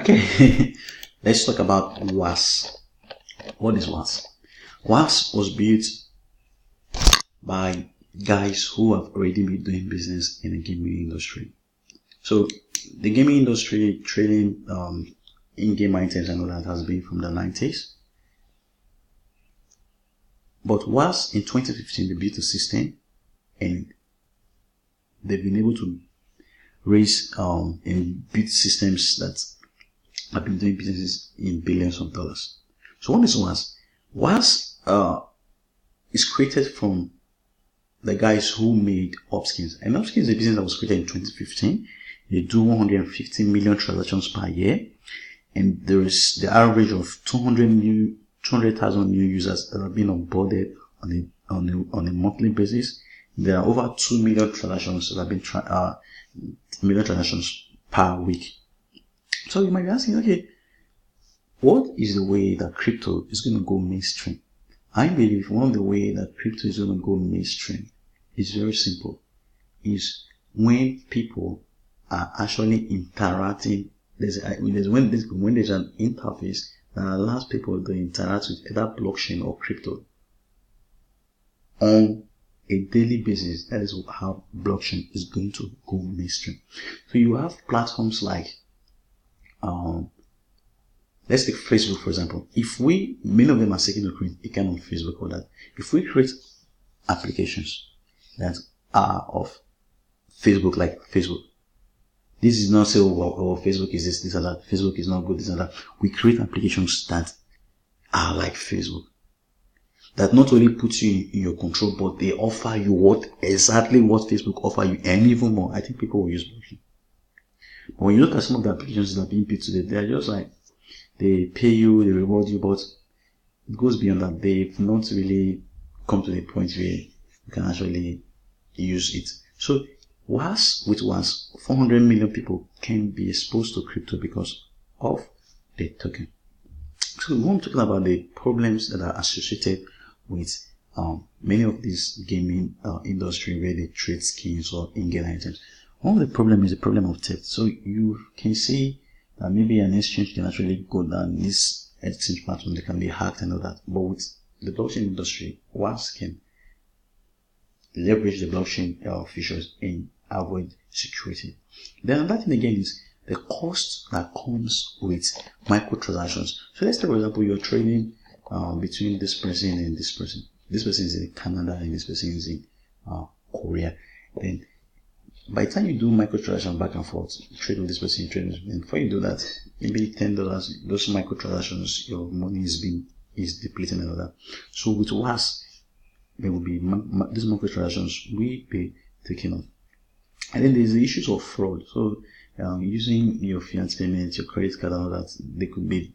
Okay, let's talk about WAS. What is WAS? WAS was built by guys who have already been doing business in the gaming industry. So the gaming industry, trading in-game items and all that has been from the 90s. But WAS in 2015, they built a system and they've been able to raise and build systems that have been doing businesses in billions of dollars. So what is WAS? WAS is created from the guys who made Upskins. And Upskins is a business that was created in 2015. They do 150 million transactions per year. And there is the average of 200,000 new users that have been onboarded on a monthly basis. There are over 2 million transactions that have been million transactions per week. So you might be asking, okay, what is the way that crypto is going to go mainstream? I believe one of the ways that crypto is going to go mainstream is very simple. Is when people are actually interacting. When there's an interface that allows people to interact with either blockchain or crypto on a daily basis. That is how blockchain is going to go mainstream. So you have platforms like let's take Facebook, for example. Many of them are seeking to create a kind of Facebook or that. If we create applications that are of Facebook, like Facebook, this is not say, Facebook is this and that, Facebook is not good, this and that. We create applications that are like Facebook, that not only puts you in your control, but they offer you exactly what Facebook offer you, and even more. I think people will use blockchain. But when you look at some of the applications that are being built today, they're just like, they pay you, they reward you, but it goes beyond that. They've not really come to the point where you can actually use it. So with WAS, 400 million people can be exposed to crypto because of the token. So we want to talk about the problems that are associated with many of these gaming industry where they trade skins or in-game items. One of the problems is the problem of theft. So you can see that maybe an exchange can actually go down, this exchange platform, they can be hacked and all that. But with the blockchain industry, WAS can leverage the blockchain features and avoid security. Then another thing again is the cost that comes with microtransactions. So let's say, for example, you're trading between this person and this person. This person is in Canada and this person is in Korea. Then by the time you do microtransaction back and forth, you trade with this person, and before you do that, maybe $10, those microtransactions, your money is depleting and all that. So with WAS, there will be these microtransactions will be taken off. And then there's the issues of fraud. So using your fiat payments, your credit card and all that, it could be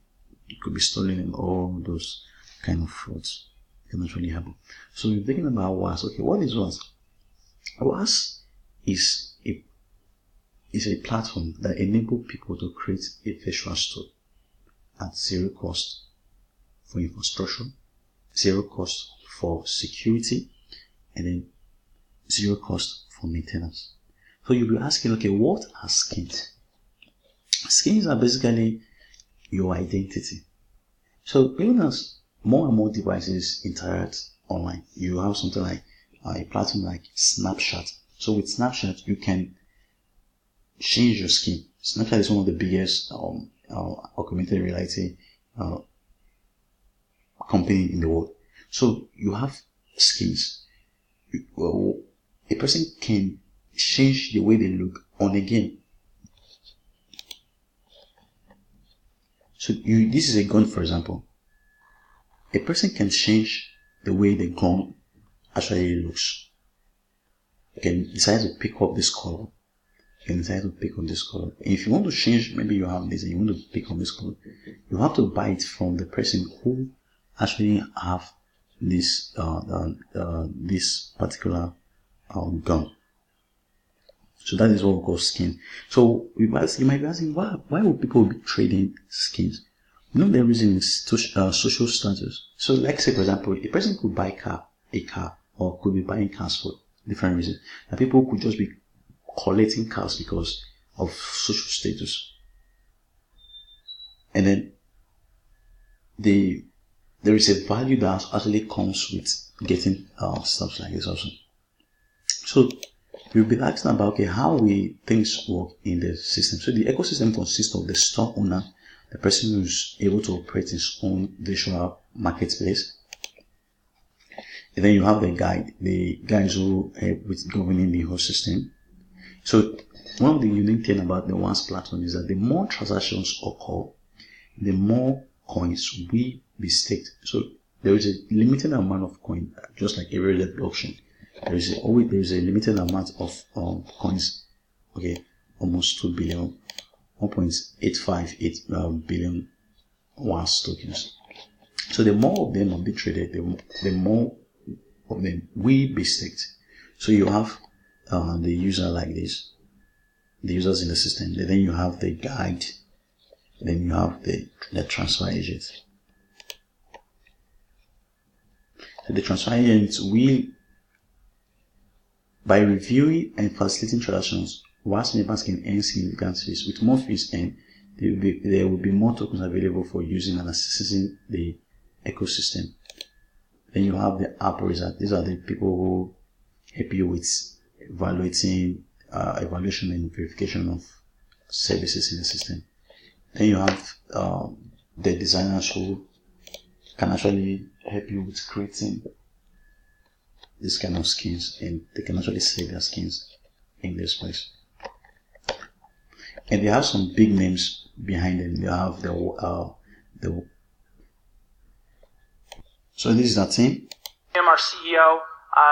stolen, and all those kind of frauds can actually happen. So we're thinking about WAS. Okay, what is WAS? WAS is a platform that enables people to create a virtual store at zero cost for infrastructure, zero cost for security, and then zero cost for maintenance. So you'll be asking, okay, what are skins? Skins are basically your identity. So even as more and more devices interact online, you have something like a platform like Snapchat. So with Snapchat, you can change your skin. Snapchat is one of the biggest augmented reality company in the world. So you have skins. A person can change the way they look on a game. So this is a gun, for example. A person can change the way the gun actually looks. You can decide to pick up this color. You can decide to pick up this color. If you want to change, maybe you have this and you want to pick up this color, you have to buy it from the person who actually have this this particular gun. So that is what we call skin. So you might be asking, why would people be trading skins? You know, the reason is social status. So like say, for example, a person could buy a car, or could be buying cars for different reasons. And people could just be collecting cars because of social status. And then there is a value that actually comes with getting stuff like this also. So you'll be asking about, okay, how will things work in the system? So the ecosystem consists of the store owner, the person who's able to operate his own virtual marketplace. And then you have the guys who help with governing the whole system. So one of the unique things about the ONCE platform is that the more transactions occur, the more coins will be staked. So there is a limited amount of coin, just like every other blockchain. There is a limited amount of coins. Okay, almost 2 billion, 1.858 billion ONCE tokens. So the more of them will be traded, the more of them will be staked. So you have the user like this, the users in the system. Then you have the guide. Then you have the transfer agent. So the transfer agent will, by reviewing and facilitating transactions, whilst members can earn significant fees. With more fees earned, there will be more tokens available for using and accessing the ecosystem. Then you have the app wizard. These are the people who help you with evaluation and verification of services in the system. Then you have the designers who can actually help you with creating this kind of skins, and they can actually sell their skins in this place. And they have some big names behind them. They have so this is that team. I'm our CEO,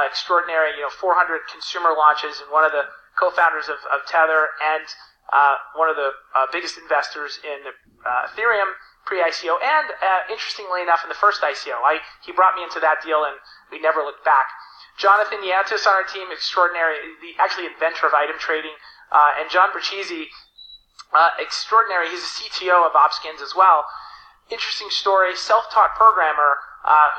extraordinary, 400 consumer launches, and one of the co-founders of Tether, and one of the biggest investors in Ethereum pre-ICO, and interestingly enough, in the first ICO. He brought me into that deal, and we never looked back. Jonathan Yantis on our team, extraordinary, the actually inventor of item trading, and John Brachisi, extraordinary. He's a CTO of Opskins as well. Interesting story, self-taught programmer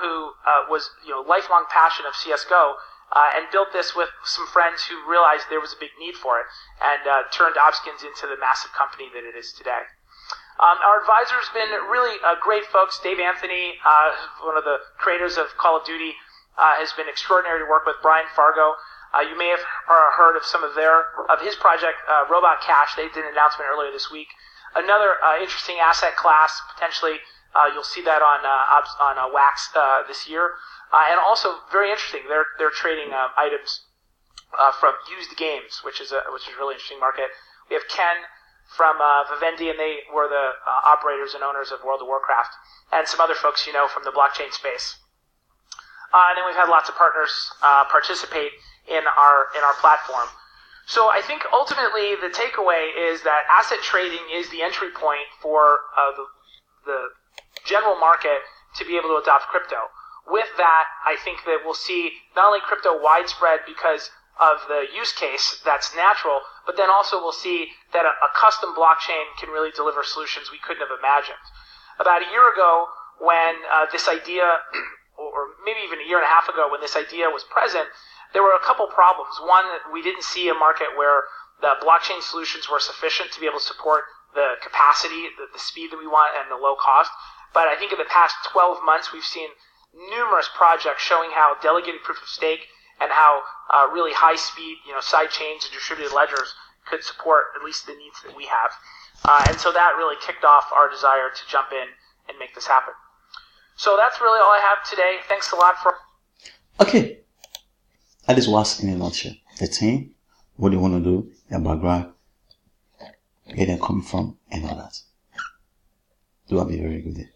who was lifelong passion of CSGO, and built this with some friends who realized there was a big need for it, and turned Opskins into the massive company that it is today. Our advisor's been really great folks. Dave Anthony, one of the creators of Call of Duty, has been extraordinary to work with. Brian Fargo, you may have heard of some of his project, Robot Cash. They did an announcement earlier this week. Another interesting asset class, potentially you'll see that on Wax this year, and also very interesting. They're trading items from used games, which is a really interesting market. We have Ken from Vivendi, and they were the operators and owners of World of Warcraft, and some other folks from the blockchain space. And then we've had lots of partners participate in our platform. So I think ultimately the takeaway is that asset trading is the entry point for the general market to be able to adopt crypto. With that, I think that we'll see not only crypto widespread because of the use case that's natural, but then also we'll see that a custom blockchain can really deliver solutions we couldn't have imagined. About a year ago, when this idea, or maybe even a year and a half ago when this idea was present, there were a couple problems. One, we didn't see a market where the blockchain solutions were sufficient to be able to support the capacity, the speed that we want, and the low cost. But I think in the past 12 months, we've seen numerous projects showing how delegated proof of stake and how really high speed, side chains and distributed ledgers could support at least the needs that we have. And so that really kicked off our desire to jump in and make this happen. So that's really all I have today. Thanks a lot for... Okay. That is what's in a nutshell. The team, what they want to do, their background, where they're coming from, and all that. Do have a very good day.